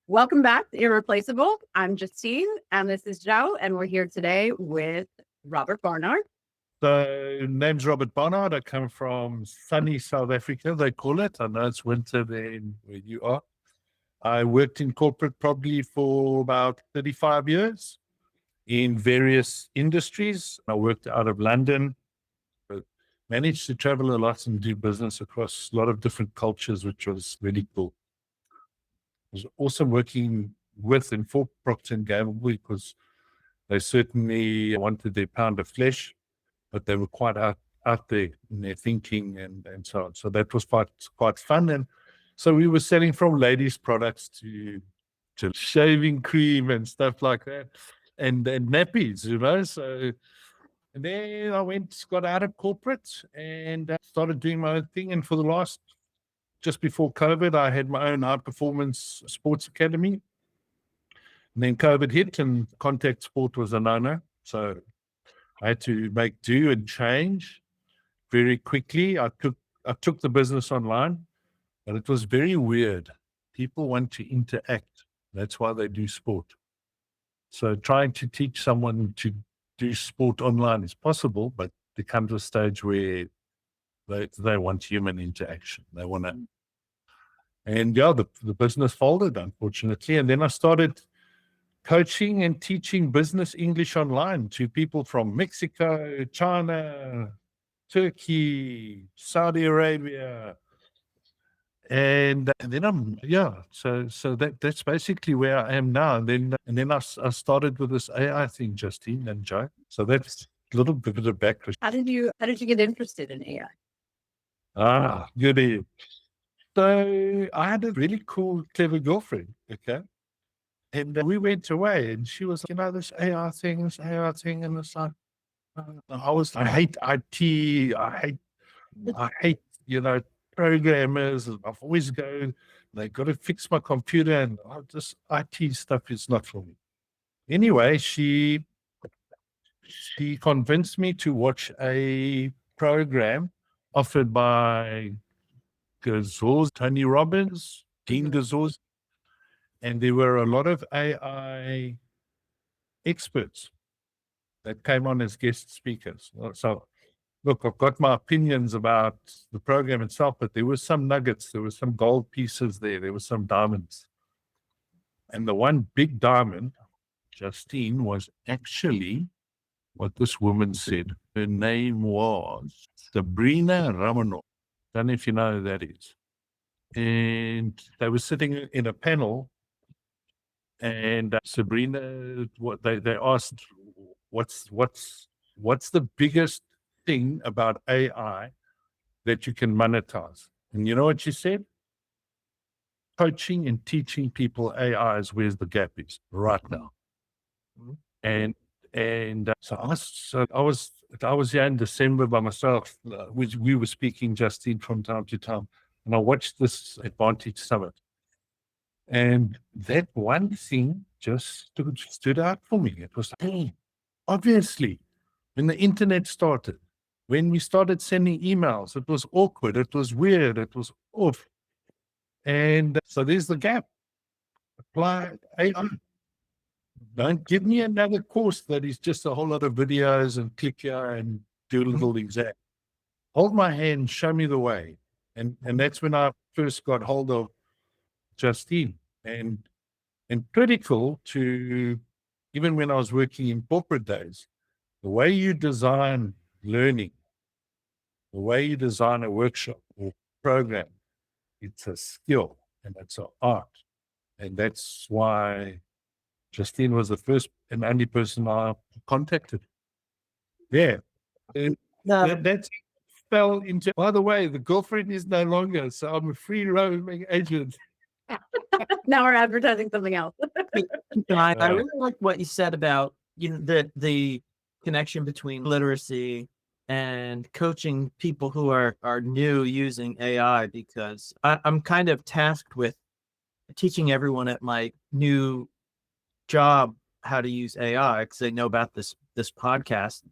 Welcome back to Irreplaceable. I'm Justine and this is Joe, and we're here today with Robert Barnard. So, name's Robert Barnard. I come from sunny South Africa, they call it. I know it's winter there where you are. I worked in corporate probably for about 35 years in various industries. I worked out of London, but managed to travel a lot and do business across a lot of different cultures, which was really cool. I was also working with and for Procter & Gamble because they certainly wanted their pound of flesh, but they were quite out there in their thinking and so on. So that was quite fun. And so we were selling from ladies' products to shaving cream and stuff like that, and nappies, So, and then I got out of corporate and started doing my own thing. And for the last, just before COVID, I had my own high performance sports academy. And then COVID hit and contact sport was a no-no. So I had to make do and change very quickly. I took the business online, but it was very weird. People want to interact. That's why they do sport. So trying to teach someone to do sport online is possible, but there comes a stage where they want human interaction. They want to, and yeah, the business folded, unfortunately. And then I started coaching and teaching business English online to people from Mexico, China, Turkey, Saudi Arabia, and then so that's basically where I am now. And then I started with this AI thing, Justine and Joe. So that's a little bit of background. How did you get interested in AI? Goody. So I had a really cool, clever girlfriend. Okay. And we went away, and she was, this AI thing, and it's like, I hate IT, I hate, programmers. I've always they got to fix my computer, and this IT stuff is not for me. Anyway, she convinced me to watch a program offered by Tony Robbins, Dean Gazors, and there were a lot of AI experts that came on as guest speakers. So, look, I've got my opinions about the program itself, but there were some nuggets, there were some gold pieces there were some diamonds. And the one big diamond, Justine, was actually what this woman said. Her name was Sabrina Romano. Don't know if you know who that is. And they were sitting in a panel, and Sabrina, they asked, what's the biggest thing about AI that you can monetize? And you know what she said? Coaching and teaching people AI is where the gap is right now. And so I was here in December by myself. We were speaking, Justine, from time to time, and I watched this Advantage Summit. And that one thing just stood out for me. It was obviously, when the internet started, when we started sending emails, it was awkward, it was weird, it was off. And so there's the gap. Apply AI. Don't give me another course that is just a whole lot of videos and click here and do a little exam. Hold my hand, show me the way. And that's when I first got hold of Justine. And critical to, even when I was working in corporate days, the way you design learning, the way you design a workshop or program, it's a skill and it's an art. And that's why Justine was the first and only person I contacted. Yeah. And that fell into, by the way, the girlfriend is no longer, so I'm a free roaming agent. Now we're advertising something else. I really like what you said about the connection between literacy and coaching people who are new using AI, because I'm kind of tasked with teaching everyone at my new job how to use AI because they know about this podcast.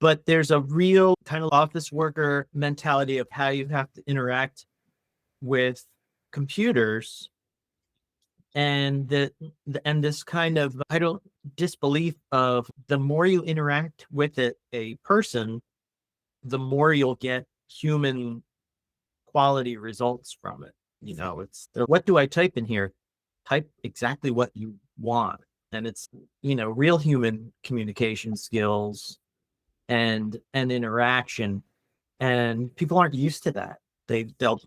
But there's a real kind of office worker mentality of how you have to interact with computers. And and this kind of disbelief of the more you interact with a person, the more you'll get human quality results from it. It's what do I type in here? Type exactly what you want. And it's, real human communication skills and interaction. And people aren't used to that. They'll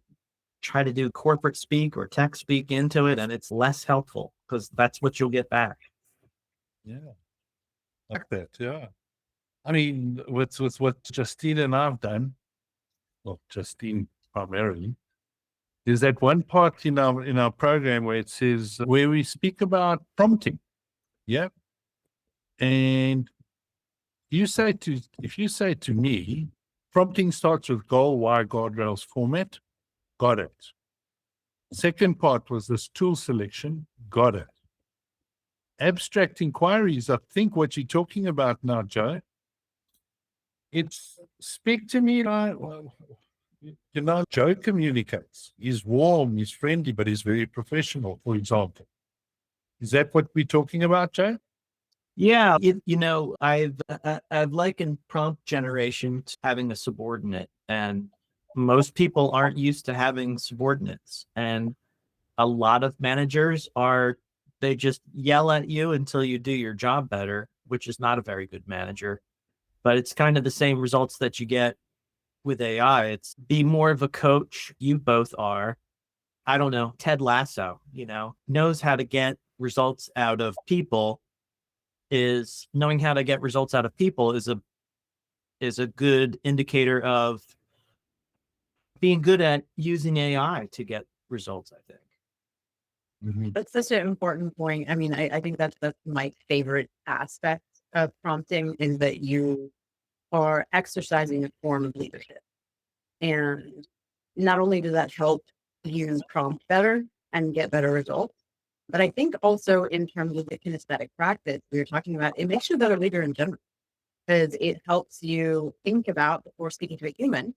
try to do corporate speak or tech speak into it, and it's less helpful because that's what you'll get back. Yeah, like that. Yeah. I mean, with what Justine and I've done, well, Justine primarily, is that one part in our program where it says where we speak about prompting. Yeah. And if you say to me, prompting starts with goal, why, guardrails, format, got it. Second part was this tool selection, got it. Abstract inquiries, I think what you're talking about now, Joe, it's speak to me like, well, Joe communicates. He's warm, he's friendly, but he's very professional, for example. Is that what we're talking about, Joe? Yeah, I've likened prompt generation to having a subordinate, and most people aren't used to having subordinates. And a lot of managers they just yell at you until you do your job better, which is not a very good manager. But it's kind of the same results that you get with AI. It's be more of a coach. You both are. I don't know. Ted Lasso, knows how to get results out of people. Knowing how to get results out of people is a good indicator of being good at using AI to get results, I think. Mm-hmm. That's such an important point. I mean, I think that's my favorite aspect of prompting is that you are exercising a form of leadership. And not only does that help you prompt better and get better results, but I think also in terms of the kinesthetic practice we were talking about, it makes you a better leader in general because it helps you think about before speaking to a human,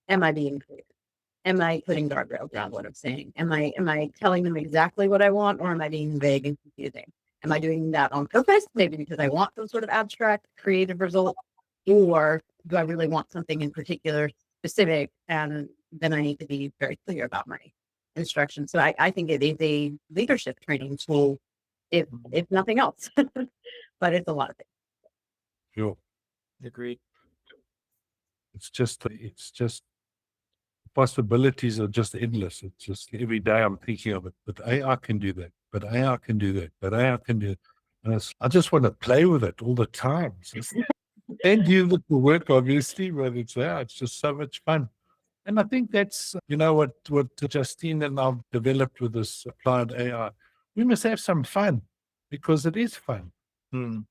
am I being clear? Am I putting guardrails around what I'm saying? Am I telling them exactly what I want, or am I being vague and confusing? Am I doing that on purpose, maybe because I want some sort of abstract, creative result, or do I really want something in particular, specific, and then I need to be very clear about my instructions. So I think it is a leadership training tool, if nothing else, but it's a lot of things. Sure. Agreed. It's just possibilities are just endless. It's just every day I'm thinking of it, but AI can do that, but AI can do that, but AI can do it. And I just want to play with it all the time. And you look for work, obviously, but it's there. It's just so much fun. And I think that's, what Justine and I've developed with this applied AI. We must have some fun because it is fun, and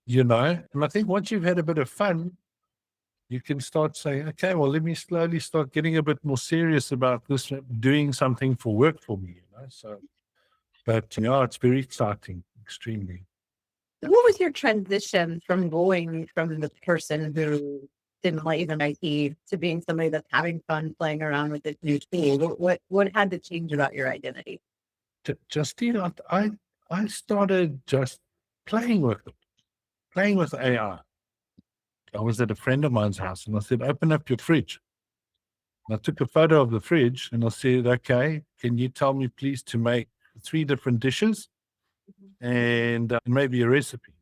I think once you've had a bit of fun, you can start saying, okay, well, let me slowly start getting a bit more serious about this, doing something for work for me, So, but, it's very exciting, extremely. What was your transition from going from the person who didn't like even IT to being somebody that's having fun playing around with this new tool? What had to change about your identity? Justine, I started just playing with it, playing with AI. I was at a friend of mine's house and I said, open up your fridge. And I took a photo of the fridge and I said, okay, can you tell me please to make 3 different dishes and maybe a recipe?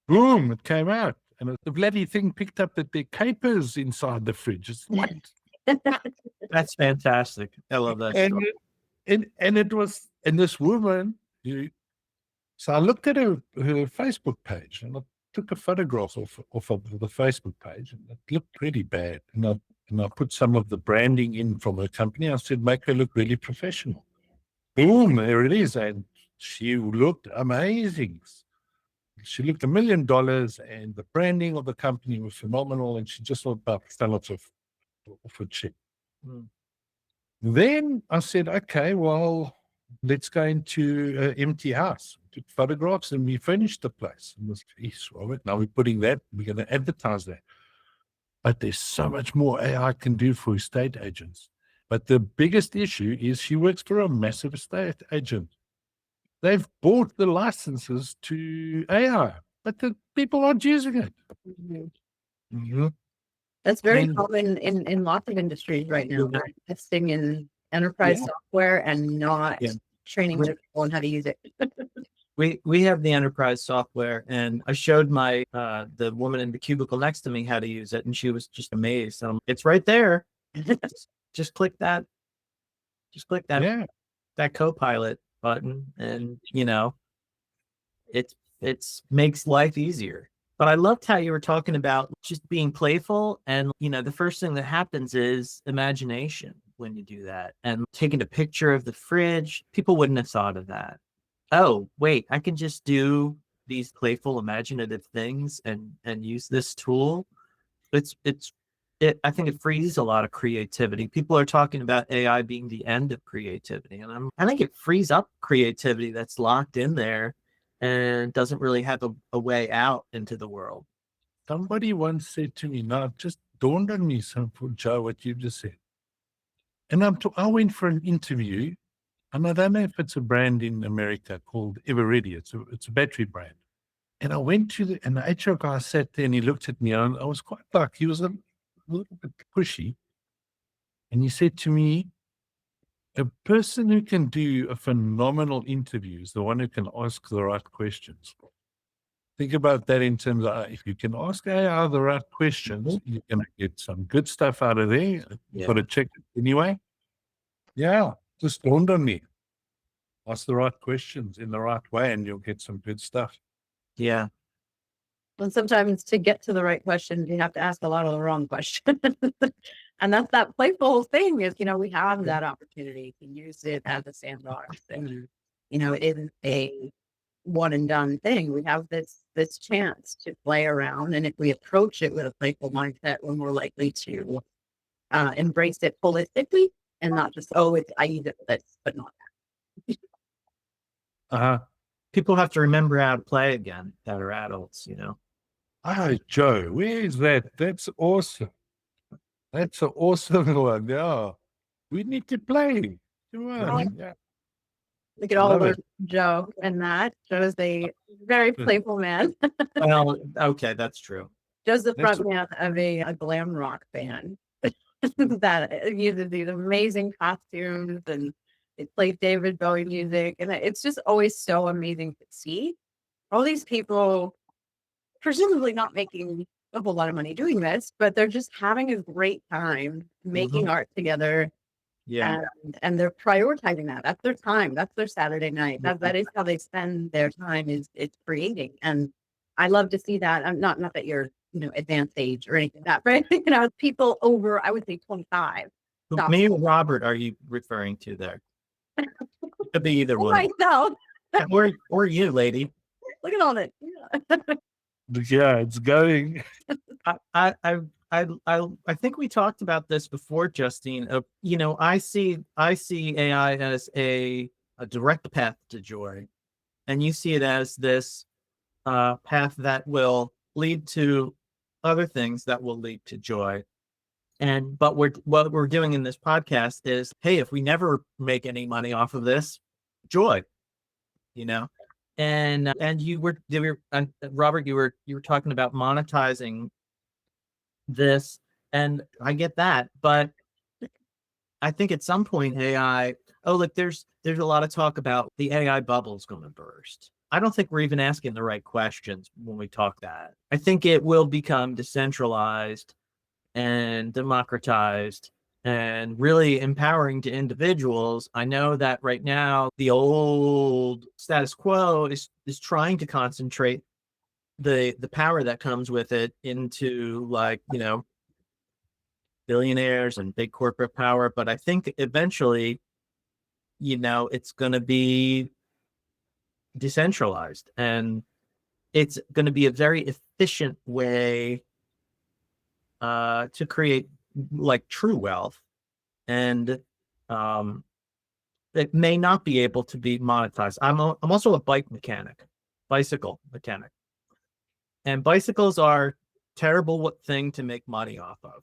Boom, it came out. And the bloody thing picked up that there are capers inside the fridge. It's what? That's fantastic. I love that And story. it was, and this woman, so I looked at her Facebook page and I took a photograph off of the Facebook page and it looked pretty bad. And I put some of the branding in from her company. I said, make her look really professional. Boom, there it is. And she looked amazing. She looked $1 million and the branding of the company was phenomenal. And she just about fell off her chair. Then I said, okay, well, let's go into an empty house. Took photographs and we finished the place. And now we're putting that, we're going to advertise that. But there's so much more AI can do for estate agents. But the biggest issue is she works for a massive estate agent. They've bought the licenses to AI, but the people aren't using it. Mhm. That's very And- common in lots of industries right now. Yeah. They're investing in enterprise Yeah. software and not Yeah. training their people on how to use it. We have the enterprise software, and I showed my the woman in the cubicle next to me how to use it, and she was just amazed. It's right there. Just click that. Just click Yeah. that co-pilot button, and it's makes life easier. But I loved how you were talking about just being playful, and the first thing that happens is imagination when you do that, and taking a picture of the fridge. People wouldn't have thought of that. Oh, wait, I can just do these playful, imaginative things and use this tool. I think it frees a lot of creativity. People are talking about AI being the end of creativity, and I think it frees up creativity that's locked in there and doesn't really have a way out into the world. Somebody once said to me, now it just dawned on me, Joe, what you just said. And I went for an interview, and I don't know if it's a brand in America called Eveready. It's a battery brand. And I went and the HR guy sat there and he looked at me, and I was quite like, he was a little bit pushy. And he said to me, a person who can do a phenomenal interview is the one who can ask the right questions. Think about that in terms of if you can ask AI the right questions, you're going to get some good stuff out of there. You've got to check it anyway. Yeah, just dawned on me. Ask the right questions in the right way and you'll get some good stuff. Yeah. And sometimes to get to the right question, you have to ask a lot of the wrong questions. And that's that playful thing is, we have that opportunity to use it as a sandbox. And, it isn't a one and done thing. We have this chance to play around. And if we approach it with a playful mindset, we're more likely to embrace it holistically and not just, I use it for this, but not Uh-huh. People have to remember how to play again that are adults. Oh, Joe, where is that? That's awesome. That's an awesome one. Yeah. We need to play. Come on. Yeah. Look at all Love the it. Joe and that. Joe is a very playful man. Well, okay, that's true. Joe's the That's- front man of a glam rock band that uses these amazing costumes and it plays David Bowie music. And it's just always so amazing to see all these people, presumably not making a whole lot of money doing this, but they're just having a great time making art together. Yeah. And they're prioritizing that. That's their time. That's their Saturday night. That is how they spend their time is it's creating. And I love to see that. I'm not that you're, advanced age or anything like that, but people over, I would say 25. Stop. Me or Robert are you referring to there? Could be either one. Myself. Or you, lady. Look at all that. Yeah, it's going. I think we talked about this before, Justine. I see AI as a direct path to joy, and you see it as this path that will lead to other things that will lead to joy. But what we're doing in this podcast is, hey, if we never make any money off of this, joy, and Robert, you were talking about monetizing this, and I get that, but I think at some point AI, look, there's a lot of talk about the AI bubble is going to burst. I don't think we're even asking the right questions when we talk that. I think it will become decentralized and democratized and really empowering to individuals. I know that right now the old status quo is trying to concentrate the power that comes with it into billionaires and big corporate power. But I think eventually, it's going to be decentralized, and it's going to be a very efficient way to create true wealth. And it may not be able to be monetized. I'm also a bicycle mechanic. And bicycles are terrible thing to make money off of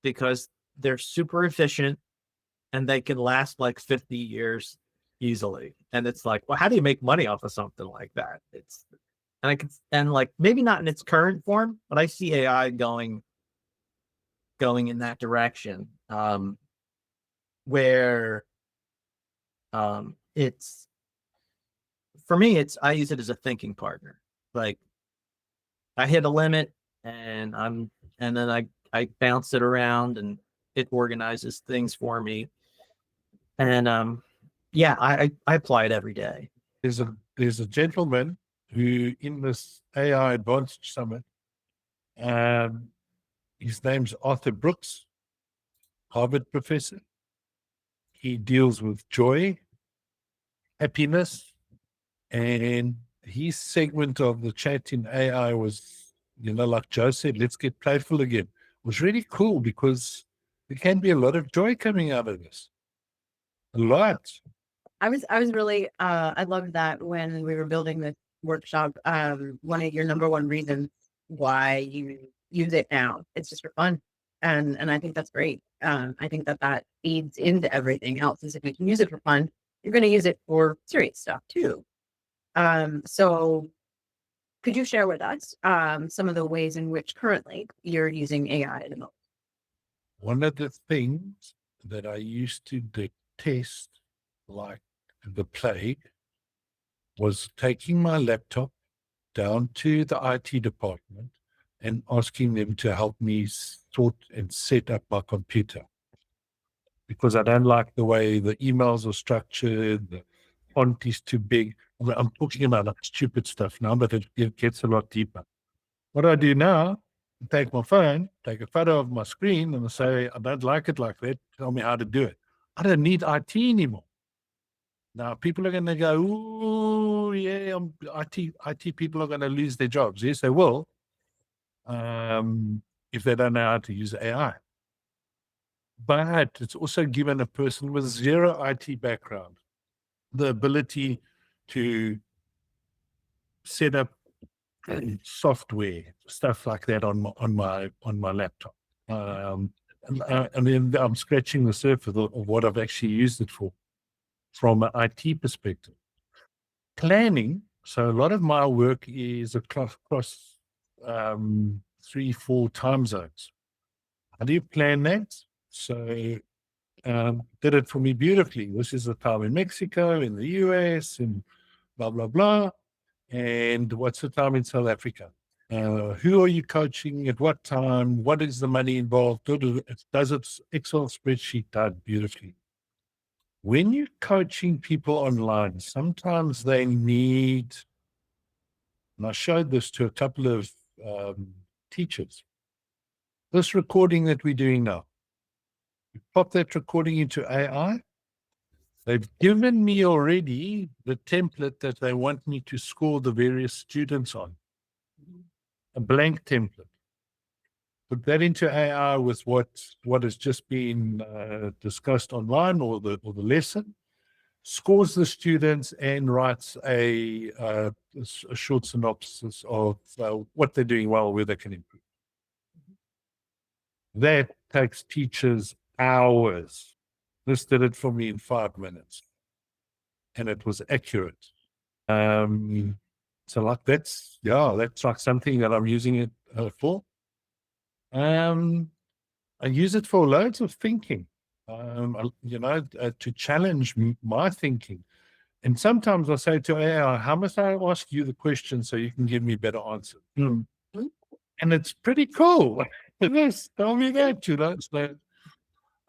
because they're super efficient and they can last like 50 years easily. And it's like, well, how do you make money off of something like that? And like maybe not in its current form, but I see AI going in that direction, where it's for me, I use it as a thinking partner. Like I hit a limit and then I bounce it around and it organizes things for me. And yeah, I apply it every day. There's a gentleman who in this AI Advanced Summit, his name's Arthur Brooks, Harvard professor. He deals with joy, happiness, and his segment of the chat in AI was, like Joe said, let's get playful again. It was really cool because there can be a lot of joy coming out of this. A lot. I was really I loved that when we were building this workshop. One of your number one reasons why you use it now, it's just for fun. And I think that's great. I think that feeds into everything else. Is if you can use it for fun, you're going to use it for serious stuff too. So could you share with us some of the ways in which currently you're using AI the most? One of the things that I used to detest, like the plague, was taking my laptop down to the IT department and asking them to help me sort and set up my computer. Because I don't like the way the emails are structured, the font is too big. I'm talking about like stupid stuff now, but it gets a lot deeper. What I do now, I take my phone, take a photo of my screen, and I say, I don't like it like that. Tell me how to do it. I don't need IT anymore. Now, people are going to go, oh, yeah, IT people are going to lose their jobs. Yes, they will, if they don't know how to use AI. But it's also given a person with zero IT background the ability to set up software, stuff like that on my laptop. And then I'm scratching the surface of what I've actually used it for from an IT perspective. Planning. So a lot of my work is across 3-4 time zones. How do you plan that? So did it for me beautifully. This is the time in Mexico, in the US, and blah, blah, blah. And what's the time in South Africa? Who are you coaching at what time? What is the money involved? Does its Excel spreadsheet done beautifully? When you're coaching people online, sometimes they need, and I showed this to a couple of teachers, this recording that we're doing now, you pop that recording into AI, they've given me already the template that they want me to score the various students on. A blank template. Put that into AI with what has just been discussed online or the lesson, scores the students and writes a short synopsis of what they're doing well, where they can improve. That takes teachers hours. This did it for me in 5 minutes, and it was accurate. So like that's like something that I'm using it for. I use it for loads of thinking, to challenge my thinking. And sometimes I say to AI, how must I ask you the question so you can give me better answers? And it's pretty cool. Yes, tell me that,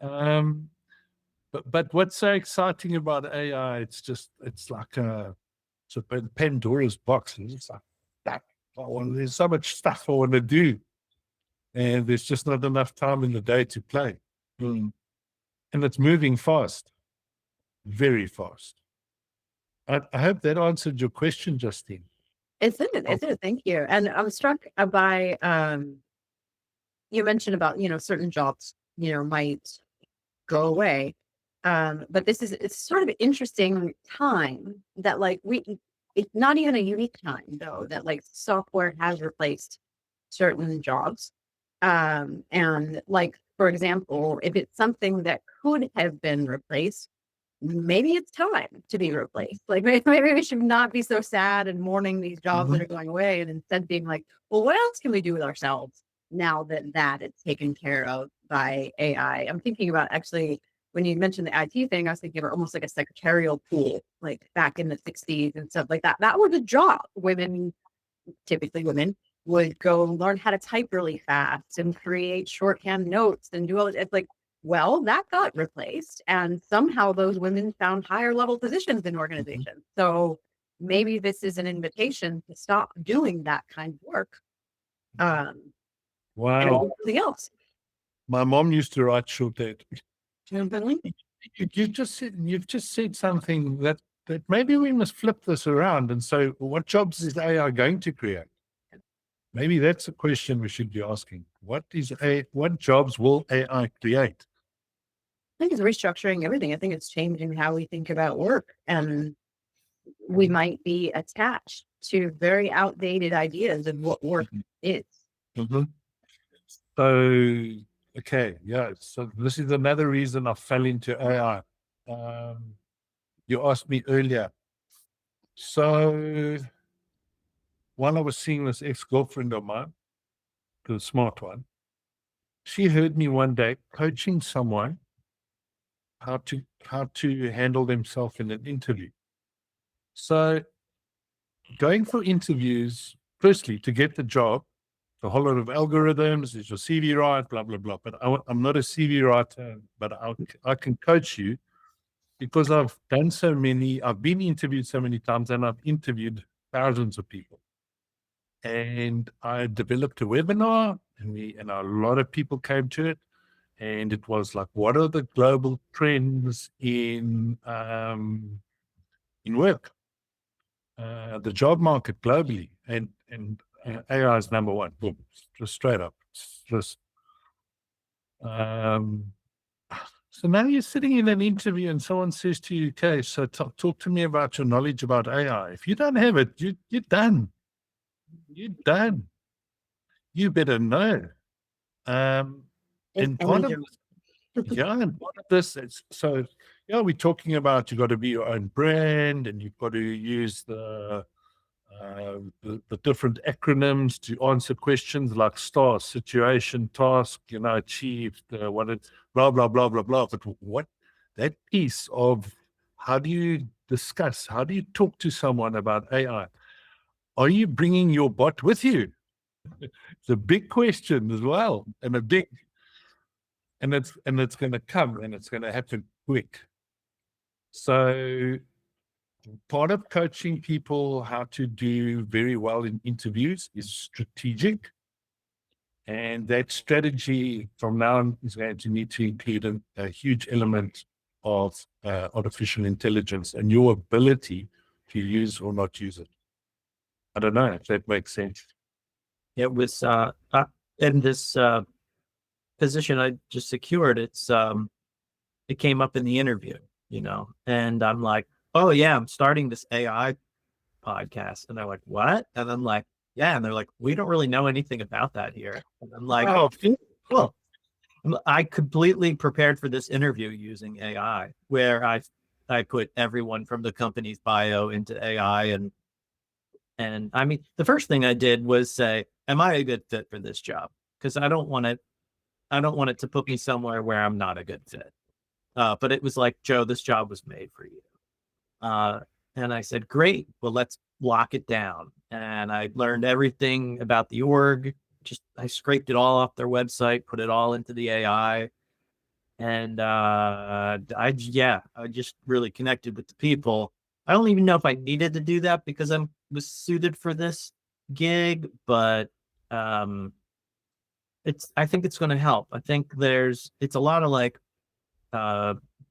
So, but what's so exciting about AI, it's like it's a Pandora's box. It's like, there's so much stuff I want to do. And there's just not enough time in the day to play. And it's moving fast, very fast. I hope that answered your question, Justine. It did. It did. Thank you. And I'm struck by you mentioned about certain jobs might go away, but it's sort of an interesting time that like it's not even a unique time though that like software has replaced certain jobs, and like for example, if it's something that could have been replaced, maybe it's time to be replaced. Like maybe we should not be so sad and mourning these jobs that are going away, and instead being like, well, what else can we do with ourselves now that it's taken care of by AI? I'm thinking about, actually, when you mentioned the IT thing, I was thinking about almost like a secretarial pool, like back in the 60s and stuff like that. That was a job. Typically women, would go learn how to type really fast and create shorthand notes and do all it. It's like, well, that got replaced, and somehow those women found higher level positions in organizations. So maybe this is an invitation to stop doing that kind of work, and Wow. do something else. My mom used to write shorthand. Definitely. You've just said something that maybe we must flip this around and say, well, what jobs is AI going to create? Maybe that's a question we should be asking. What jobs will AI create? I think it's restructuring everything. I think it's changing how we think about work, and we might be attached to very outdated ideas of what work is. Mm-hmm. So, okay, yeah. So this is another reason I fell into AI. You asked me earlier. So while I was seeing this ex-girlfriend of mine, the smart one, she heard me one day coaching someone how to handle themselves in an interview. So going for interviews, firstly, to get the job, a whole lot of algorithms, is your CV right, blah, blah, blah. But I'm not a CV writer, but I can coach you because I've been interviewed so many times, and I've interviewed thousands of people. And I developed a webinar, and a lot of people came to it. And it was like, what are the global trends in work, the job market globally, and AI is number one. Boom, just straight up. Just so now you're sitting in an interview, and someone says to you, "Okay, so talk to me about your knowledge about AI." If you don't have it, you're done. You're done. You better know. And part of this is, so yeah, we're talking about, you got to be your own brand, and you've got to use the different acronyms to answer questions like STAR, situation, task, achieved, what it, blah, blah, blah, blah, blah. But what that piece of, how do you talk to someone about AI? Are you bringing your bot with you? It's a big question as well, and it's going to come, and it's going to happen quick. So part of coaching people how to do very well in interviews is strategic. And that strategy from now on is going to need to include a huge element of artificial intelligence and your ability to use or not use it. I don't know if that makes sense. It was in this position I just secured. It came up in the interview, and I'm like, oh yeah, I'm starting this AI podcast. And they're like, what? And I'm like, yeah. And they're like, we don't really know anything about that here. And I'm like, well, I completely prepared for this interview using AI, where I put everyone from the company's bio into AI. And I mean, the first thing I did was say, am I a good fit for this job? Because I don't want it to put me somewhere where I'm not a good fit. But it was like, Joe, this job was made for you. And I said, great, well, let's lock it down. And I learned everything about the org. I scraped it all off their website, put it all into the AI. And I just really connected with the people. I don't even know if I needed to do that because I was suited for this gig, but I think it's going to help. I think it's a lot of like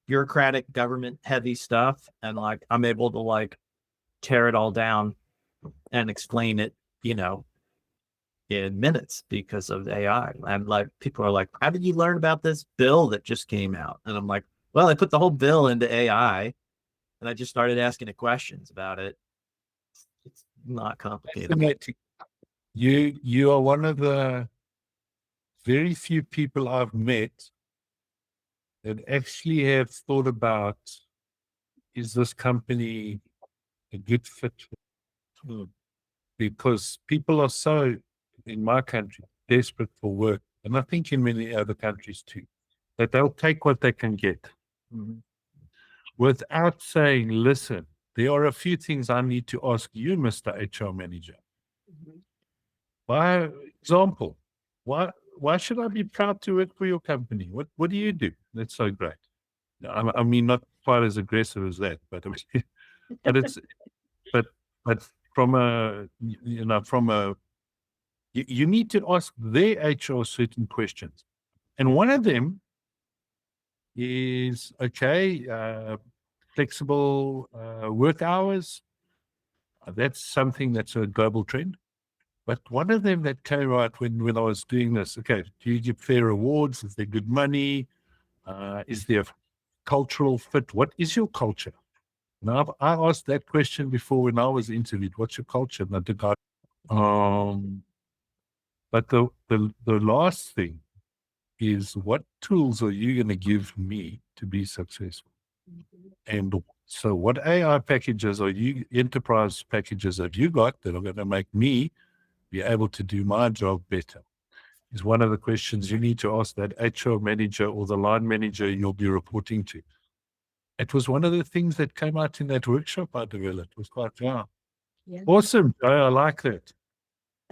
bureaucratic government heavy stuff, and like I'm able to like tear it all down and explain it, in minutes because of AI. And like people are like, how did you learn about this bill that just came out? And I'm like, well, I put the whole bill into AI and I just started asking it questions about it. It's not complicated. You are one of the very few people I've met that actually have thought about, is this company a good fit? Because people are so, in my country, desperate for work, and I think in many other countries too, that they'll take what they can get without saying, listen, there are a few things I need to ask you, Mr. HR manager. By example, why should I be proud to work for your company? What do you do? That's so great. I mean, not quite as aggressive as that, but but it's but from a you need to ask their HR certain questions, and one of them is flexible work hours. That's something that's a global trend. But one of them that came out when I was doing this, okay, do you give fair rewards? Is there good money? Is there cultural fit? What is your culture? Now, I asked that question before when I was interviewed. What's your culture? And I did not. But the last thing is, what tools are you going to give me to be successful? And so what AI packages or enterprise packages have you got that are going to make me be able to do my job better? Is one of the questions you need to ask that HR manager or the line manager you'll be reporting to. It was one of the things that came out in that workshop I developed. It was quite, awesome. I like that.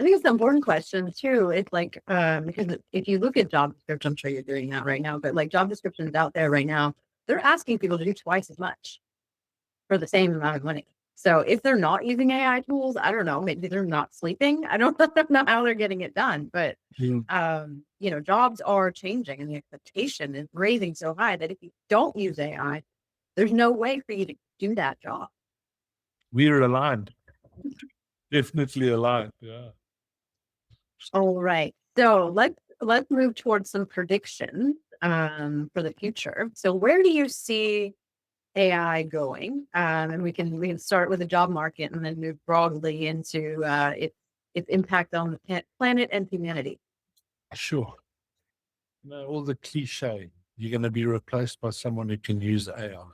I think it's an important question too. It's like, because if you look at job descriptions, I'm sure you're doing that right now, but like job descriptions out there right now, they're asking people to do twice as much for the same amount of money. So if they're not using AI tools, I don't know, maybe they're not sleeping. I don't know how they're getting it done, but jobs are changing and the expectation is raising so high that if you don't use AI, there's no way for you to do that job. We're aligned. Definitely aligned. Yeah. All right. So let's move towards some predictions for the future. So where do you see AI going? And we can start with the job market and then move broadly into its impact on the planet and humanity. Sure. No, all the cliche. You're going to be replaced by someone who can use AI.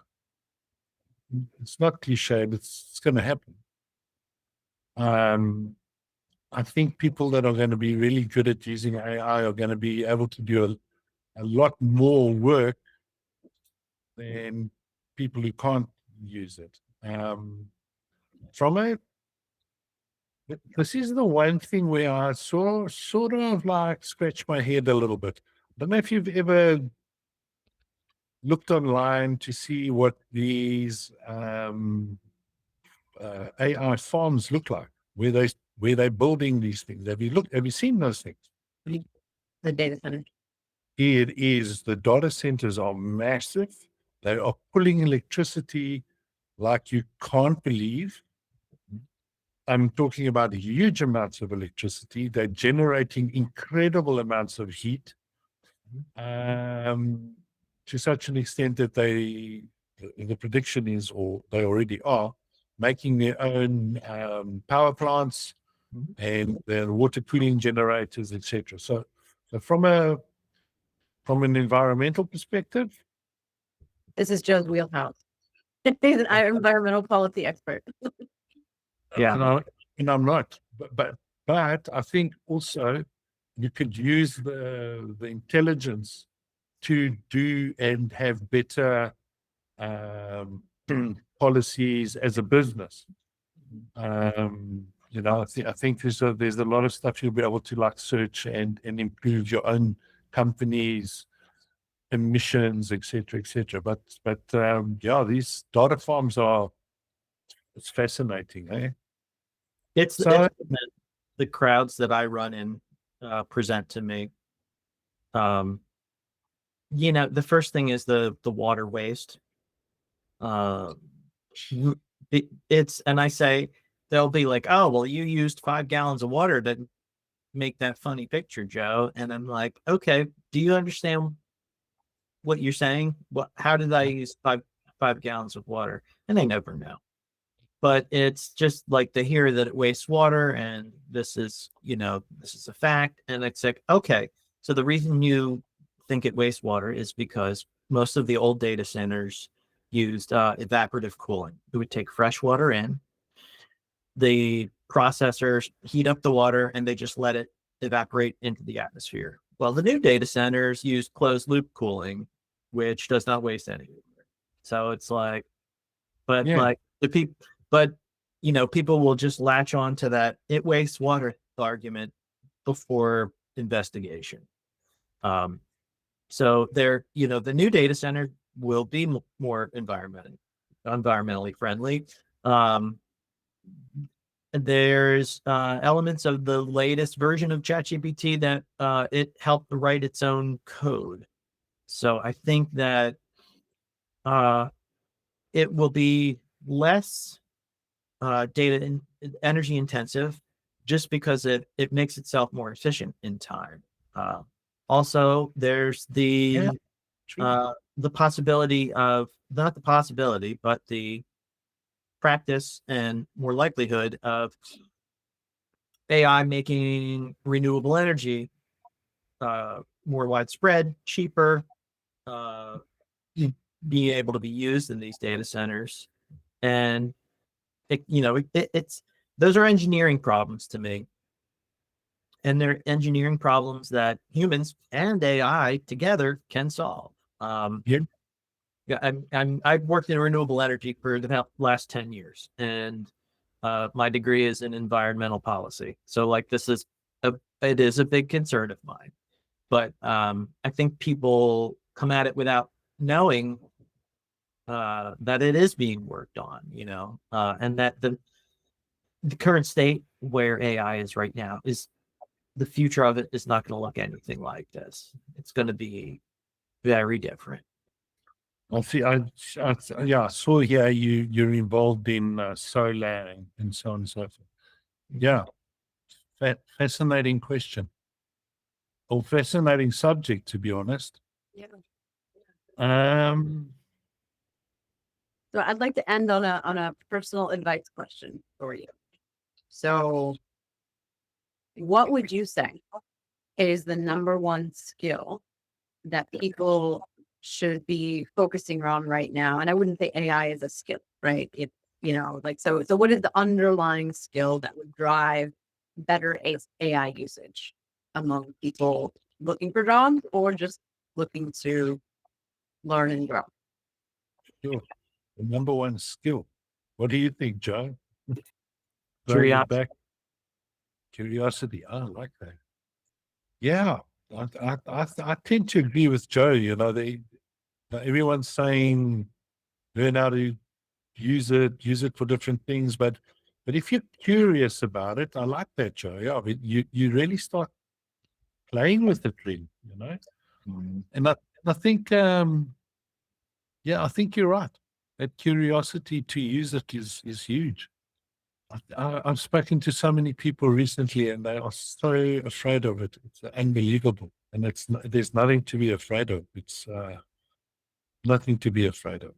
It's not cliche, but it's going to happen. I think people that are going to be really good at using AI are going to be able to do a lot more work than people who can't use it. This is the one thing where I sort of like scratch my head a little bit. I don't know if you've ever looked online to see what these AI farms look like, where they're building these things. Have you seen those things? The data center. It is. The data centers are massive. They are pulling electricity like you can't believe. I'm talking about huge amounts of electricity. They're generating incredible amounts of heat, to such an extent that the prediction is, or they already are, making their own power plants and their water cooling generators, etc. So from an environmental perspective, This is Joe's wheelhouse. He's an environmental policy expert. Yeah. and I'm not, but I think also you could use the intelligence to do and have better policies as a business. I think there's a lot of stuff you'll be able to like search and improve your own company's emissions, etc., etc. But these data farms it's fascinating, eh? It's the crowds that I run in present to me. The first thing is the water waste. And I say, they'll be like, oh, well, you used 5 gallons of water to make that funny picture, Joe. And I'm like, okay, do you understand what you're saying? How did I use five gallons of water? And they never know. But it's just like to hear that it wastes water and this is a fact. And it's like, okay, So the reason you think it wastes water is because most of the old data centers used evaporative cooling. It would take fresh water in, the processors heat up the water, and they just let it evaporate into the atmosphere. Well, the new data centers use closed loop cooling, which does not waste any water. So it's like, but Yeah. like the people, but people will just latch on to that it wastes water argument before investigation. So the new data center will be more environmentally friendly. There's elements of the latest version of ChatGPT that it helped write its own code. So I think that it will be less energy intensive, just because it makes itself more efficient in time. Also, there's Yeah. the possibility of, not the possibility, but the practice and more likelihood of AI making renewable energy more widespread, cheaper, uh, being able to be used in these data centers. And it's those are engineering problems to me. And they're engineering problems that humans and AI together can solve. Yeah. Yeah, I've worked in renewable energy for the last 10 years, and my degree is in environmental policy. So like it is a big concern of mine. But I think people come at it without knowing that it is being worked on, and that the current state where AI is right now is the future of it is not going to look anything like this. It's going to be very different. I see. I saw here you're involved in solar and so on and so forth. Yeah, fascinating question, or fascinating subject, to be honest. Yeah. Um, So I'd like to end on a personal advice question for you. So what would you say is the number one skill that people should be focusing on right now? And I wouldn't say AI is a skill, right? It's, so what is the underlying skill that would drive better AI usage among people looking for jobs or just looking to learn and grow? sure. The number one skill. What do you think, Joe? Throwing it Curiosity. back. Curiosity. I like that. Yeah, I tend to agree with Joe. Everyone's saying learn how to use it for different things, but if you're curious about it, I like that, Joe. Yeah, but you really start playing with it, really. And I think I think you're right. That curiosity to use it is huge. I've spoken to so many people recently, and they are so afraid of it. It's unbelievable, and there's nothing to be afraid of. It's nothing to be afraid of.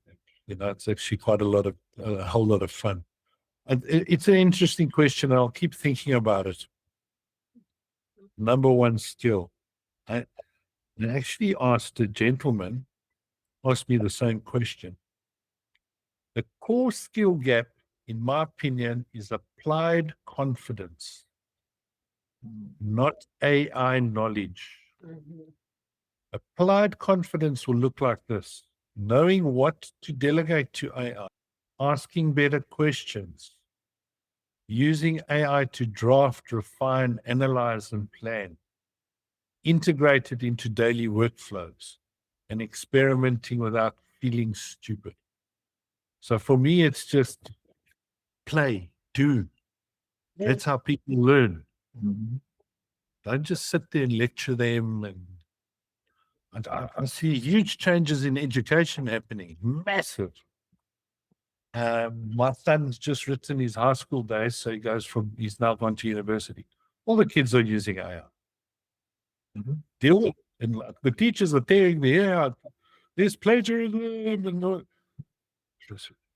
It's actually quite a whole lot of fun. And it's an interesting question. I'll keep thinking about it. Number one skill. I actually asked a gentleman, asked me the same question. The core skill gap, in my opinion, is applied confidence, not AI knowledge. Applied confidence will look like this: knowing what to delegate to AI, asking better questions, using AI to draft, refine, analyze, and plan, integrate it into daily workflows, and experimenting without feeling stupid. So for me, it's just play, do. That's how people learn. Don't just sit there and lecture them. And I see huge changes in education happening, massive. My son's just written his high school days, so he's now gone to university. All the kids are using AI. Deal with it. And the teachers are tearing the air out. There's plagiarism and all.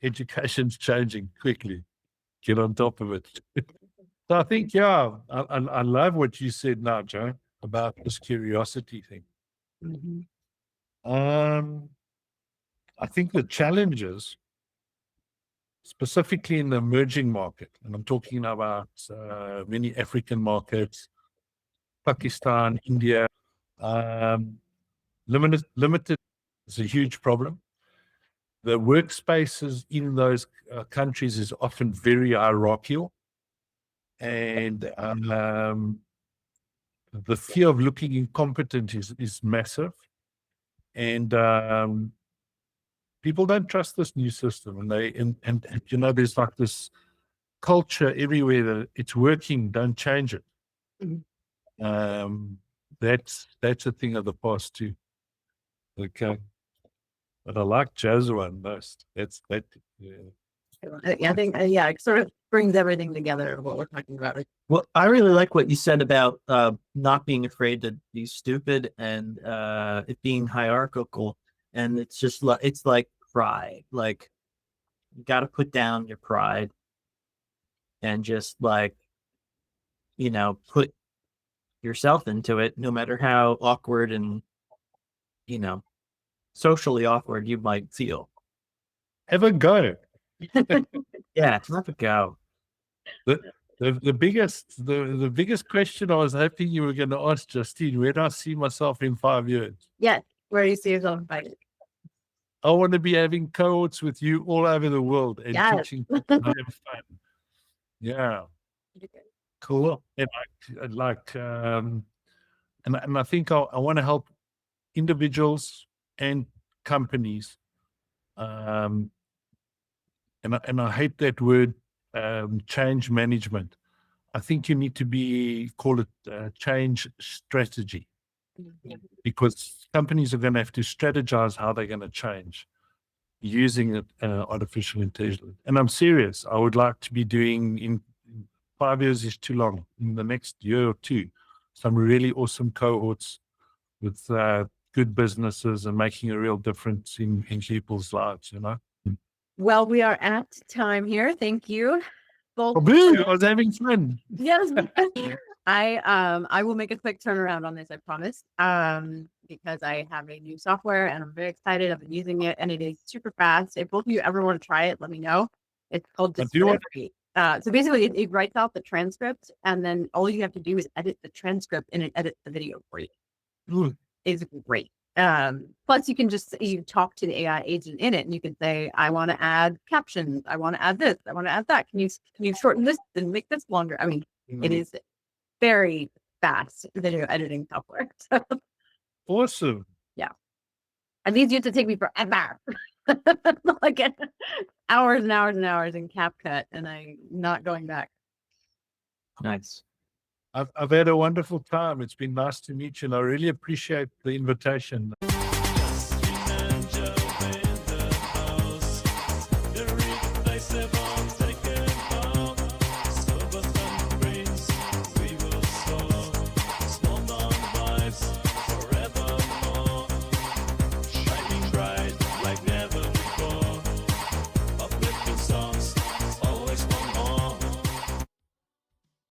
Education's changing quickly. Get on top of it. So I think, I love what you said now, Joe. about this curiosity thing. Mhm. I think the challenges, specifically in the emerging market, and I'm talking about many African markets, Pakistan, India, limited is a huge problem. The workspaces in those countries is often very hierarchical, and the fear of looking incompetent is massive, and people don't trust this new system, and there's like this culture everywhere that it's working, don't change it. Mhm. That's a thing of the past too. Okay, but I like Joe's one most. That's that. Yeah. I think, yeah, it sort of brings everything together of what we're talking about. Well, I really like what you said about not being afraid to be stupid and it being hierarchical. And it's just like it's like pride. Like you got to put down your pride and just like put yourself into it, no matter how awkward and socially awkward you might feel. Have a go. Yeah, have a go. The biggest question I was hoping you were going to ask, Justine, where do I see myself in 5 years? Yes. Where do you see yourself in 5 years? I want to be having cohorts with you all over the world and Yes. teaching people how to have fun. Yeah, Cool. and I think I want to help individuals and companies. And I hate that word, change management. I think you need to call it change strategy, because companies are going to have to strategize how they're going to change using artificial intelligence. And I'm serious. I would like to be doing, in 5 years is too long, in the next year or two, some really awesome cohorts with good businesses and making a real difference in people's lives, Well, we are at time here. Thank you both. I was having fun. Yes. I will make a quick turnaround on this, I promise. Because I have a new software and I'm very excited. I've been using it and it is super fast. If both of you ever want to try it, let me know. It's called I do want- Discovery. So basically it writes out the transcript and then all you have to do is edit the transcript and it edits the video for you. It's great. Plus you talk to the AI agent in it and you can say, I want to add captions. I want to add this. I want to add that. Can you shorten this and make this longer? I mean, it is very fast video editing software. So, Awesome. and these used to take me forever. Like hours and hours and hours in CapCut, and I'm not going back. Nice. I've had a wonderful time. It's been nice to meet you, and I really appreciate the invitation.